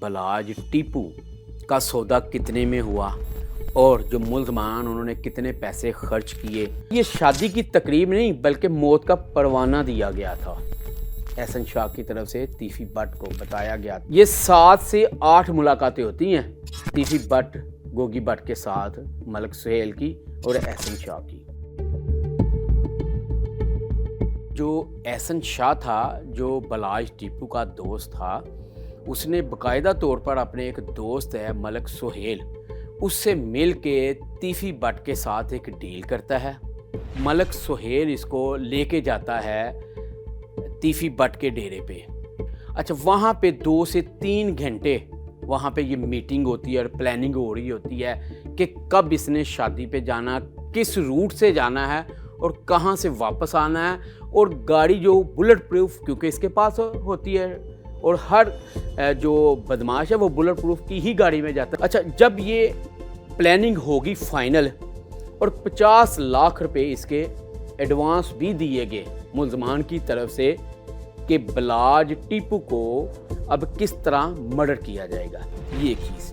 बलाज टीपू का सौदा कितने में हुआ और जो मुल्ज़मान उन्होंने कितने पैसे खर्च किए। ये शादी की तकरीब नहीं बल्कि मौत का परवाना दिया गया था। एहसन शाह की तरफ से तीफी भट्ट को बताया गया। ये 7 से 8 मुलाकातें होती हैं तीफी भट्ट गोगी भट्ट के साथ, मलिक सुहेल की और एहसन शाह की। जो एहसन शाह था, जो बलाज टीपू का दोस्त था, उसने बाकायदा तौर पर अपने एक दोस्त है मलिक सुहेल, उससे मिल के तीफी भट्ट के साथ एक डील करता है। मलिक सुहेल इसको लेके जाता है तीफी भट्ट के डेरे पे। अच्छा, वहाँ पे 2 से 3 घंटे वहाँ पे ये मीटिंग होती है और प्लानिंग हो रही होती है कि कब इसने शादी पे जाना, किस रूट से जाना है और कहाँ से वापस आना है, और गाड़ी जो बुलेट प्रूफ क्योंकि इसके पास होती है और हर जो बदमाश है वो बुलेट प्रूफ की ही गाड़ी में जाता है। अच्छा, जब ये प्लानिंग होगी फाइनल और 50 लाख रुपए इसके एडवांस भी दिए गए मुल्ज़मान की तरफ से कि बलाज टीपू को अब किस तरह मर्डर किया जाएगा, ये चीज़।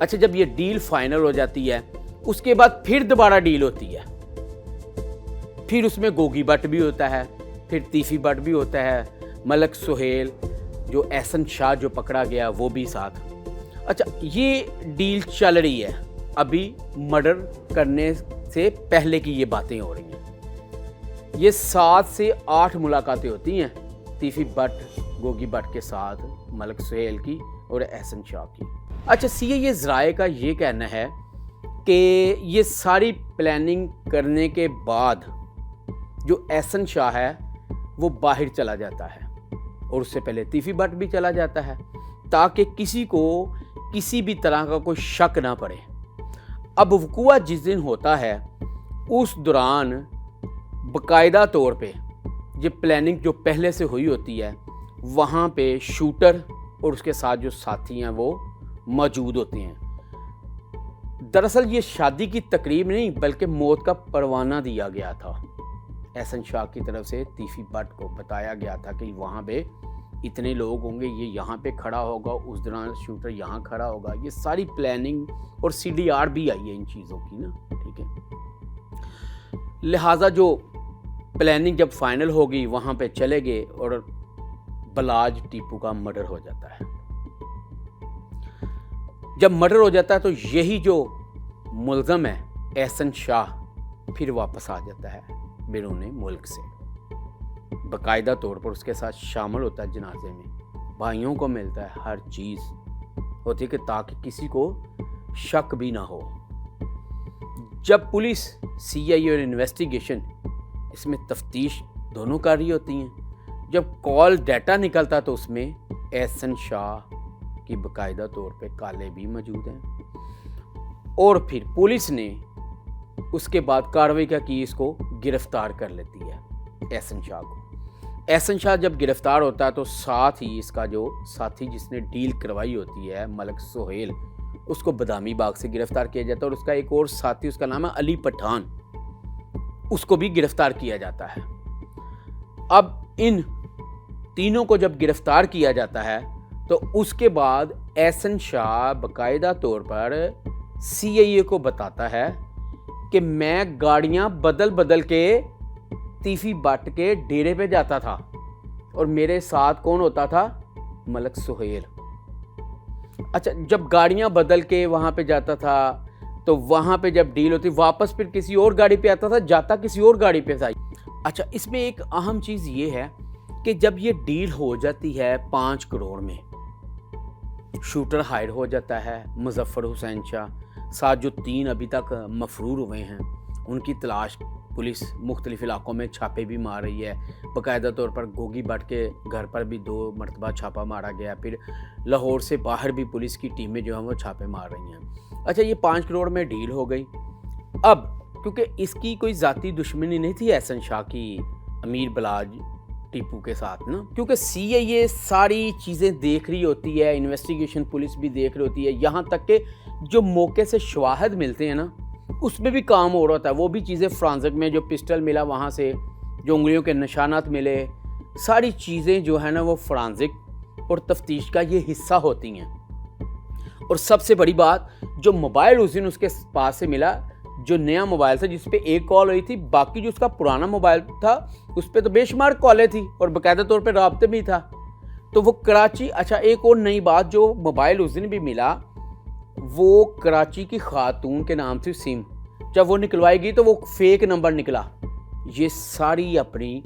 अच्छा, जब ये डील फाइनल हो जाती है उसके बाद फिर दोबारा डील होती है, फिर उसमें गोगी भट्ट भी होता है, फिर तीफी भट्ट भी होता है, मलिक सुहेल, जो एहसन शाह जो पकड़ा गया वो भी साथ। अच्छा, ये डील चल रही है, अभी मर्डर करने से पहले की ये बातें हो रही हैं। ये 7 से 8 मुलाकातें होती हैं तीफी भट्ट गोगी भट्ट के साथ, मलिक सुहेल की और एहसन शाह की। अच्छा, सीआईए ज़राए का ये कहना है कि ये सारी प्लानिंग करने के बाद जो एहसन शाह है वो बाहर चला जाता है और उससे पहले तीफी भट्ट भी चला जाता है ताकि किसी को किसी भी तरह का कोई शक ना पड़े। अब वक़ूआ जिस दिन होता है उस दौरान बाकायदा तौर पे ये प्लानिंग जो पहले से हुई होती है, वहाँ पे शूटर और उसके साथ जो साथी हैं वो मौजूद होते हैं। दरअसल ये शादी की तकरीब नहीं बल्कि मौत का परवाना दिया गया था। एहसन शाह की तरफ से तीफी भट्ट को बताया गया था कि वहाँ पे इतने लोग होंगे, ये यहाँ पे खड़ा होगा, उस दौरान शूटर यहाँ खड़ा होगा। ये सारी प्लानिंग और CDR भी आई है इन चीज़ों की ना, ठीक है। लिहाजा जो प्लानिंग जब फाइनल होगी वहाँ पे चले गए और बलाज टीपू का मर्डर हो जाता है। जब मर्डर हो जाता है तो यही जो मुल्ज़म है एहसन शाह फिर वापस आ जाता है बैरून मुल्क से, बाकायदा तौर पर उसके साथ शामिल होता है जनाजे में, भाइयों को मिलता है, हर चीज़ होती है कि ताकि किसी को शक भी ना हो। जब पुलिस CI और इन्वेस्टिगेशन इसमें तफ्तीश दोनों कर रही होती हैं, जब कॉल डाटा निकलता तो उसमें एहसन शाह की बाकायदा तौर पे काले भी मौजूद हैं और फिर पुलिस ने उसके बाद कार्रवाई क्या की, इसको गिरफ्तार कर लेती है एहसन शाह को। एहसन शाह जब गिरफ्तार होता है तो साथ ही इसका जो साथी जिसने डील करवाई होती है मलिक सुहेल, उसको बदामी बाग से गिरफ्तार किया जाता है और उसका एक और साथी, उसका नाम है अली पठान, उसको भी गिरफ्तार किया जाता है। अब इन तीनों को जब गिरफ्तार किया जाता है तो उसके बाद एहसन शाह बाकायदा तौर पर CIA को बताता है कि मैं गाड़ियां बदल बदल के तीफी भट्ट के डेरे पे जाता था और मेरे साथ कौन होता था, मलिक सुहेल। अच्छा, जब गाड़ियां बदल के वहाँ पे जाता था तो वहाँ पे जब डील होती वापस फिर किसी और गाड़ी पे आता था, जाता किसी और गाड़ी पे था। अच्छा, इसमें एक अहम चीज़ ये है कि जब ये डील हो जाती है 5 करोड़ में, शूटर हायर हो जाता है मुजफ्फर हुसैन शाह, साथ जो 3 अभी तक मफरूर हुए हैं उनकी तलाश पुलिस मुख्तलिफ इलाकों में छापे भी मार रही है। बाकायदा तौर पर गोगी भट्ट के घर पर भी 2 मरतबा छापा मारा गया, फिर लाहौर से बाहर भी पुलिस की टीमें जो हैं वो छापे मार रही हैं। अच्छा, ये 5 करोड़ में डील हो गई। अब क्योंकि इसकी कोई ज़ाती दुश्मनी नहीं थी एहसन शाह की अमीर बलाज टीपू के साथ ना, क्योंकि CIA सारी चीज़ें देख रही होती है, इन्वेस्टिगेशन पुलिस भी देख रही होती है, यहाँ तक कि जो मौके से शवाहद मिलते हैं ना उसमें भी काम हो रहा था। वो भी चीज़ें फ्रांसिक में जो पिस्टल मिला, वहाँ से जो उंगलियों के निशानात मिले, सारी चीज़ें जो है ना वो फ्रांसिक اور تفتیش کا یہ حصہ ہوتی ہیں۔ اور سب سے بڑی بات، جو موبائل اس دن اس کے پاس سے ملا، جو نیا موبائل تھا جس پہ ایک کال ہوئی تھی، باقی جو اس کا پرانا موبائل تھا اس پہ تو بے شمار کالیں تھی اور باقاعدہ طور پہ رابطے بھی تھا۔ تو وہ کراچی، اچھا ایک اور نئی بات، جو موبائل اس دن بھی ملا وہ کراچی کی خاتون کے نام تھی سم، جب وہ نکلوائی گئی تو وہ فیک نمبر نکلا۔ یہ ساری اپنی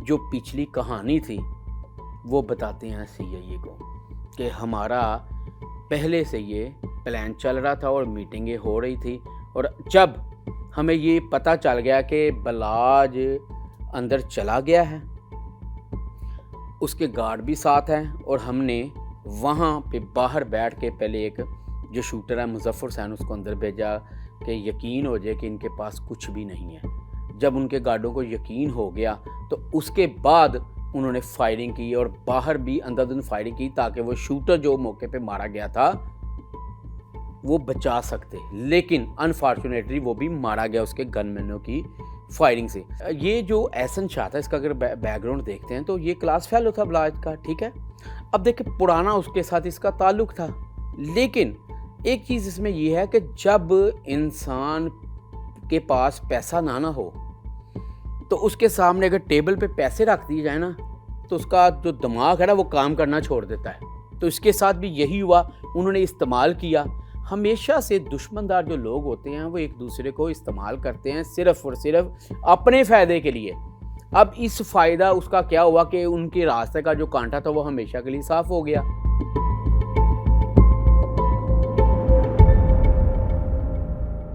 جو پچھلی کہانی تھی وہ بتاتے ہیں CIA کو کہ ہمارا پہلے سے یہ پلان چل رہا تھا اور میٹنگیں ہو رہی تھی، اور جب ہمیں یہ پتہ چل گیا کہ بلاج اندر چلا گیا ہے، اس کے گارڈ بھی ساتھ ہیں، اور ہم نے وہاں پہ باہر بیٹھ کے پہلے ایک جو شوٹر ہے مظفر حسین اس کو اندر بھیجا کہ یقین ہو جائے کہ ان کے پاس کچھ بھی نہیں ہے۔ جب ان کے گارڈوں کو یقین ہو گیا تو اس کے بعد انہوں نے فائرنگ کی، اور باہر بھی اندھادھند فائرنگ کی تاکہ وہ شوٹر جو موقع پہ مارا گیا تھا وہ بچا سکتے، لیکن انفارچونیٹلی وہ بھی مارا گیا اس کے گن مینوں کی فائرنگ سے۔ یہ جو احسن شاہ تھا، اس کا اگر بیک گراؤنڈ دیکھتے ہیں تو یہ کلاس فیلو تھا بلاج کا، ٹھیک ہے۔ اب دیکھیں پرانا اس کے ساتھ اس کا تعلق تھا، لیکن ایک چیز اس میں یہ ہے کہ جب انسان کے پاس پیسہ نہ ہو تو اس کے سامنے اگر ٹیبل پہ پیسے رکھ دیے جائیں نا تو اس کا جو دماغ ہے نا وہ کام کرنا چھوڑ دیتا ہے۔ تو اس کے ساتھ بھی یہی ہوا، انہوں نے استعمال کیا۔ ہمیشہ سے دشمندار جو لوگ ہوتے ہیں وہ ایک دوسرے کو استعمال کرتے ہیں صرف اور صرف اپنے فائدے کے لیے۔ اب اس فائدہ اس کا کیا ہوا کہ ان کے راستے کا جو کانٹا تھا وہ ہمیشہ کے لیے صاف ہو گیا۔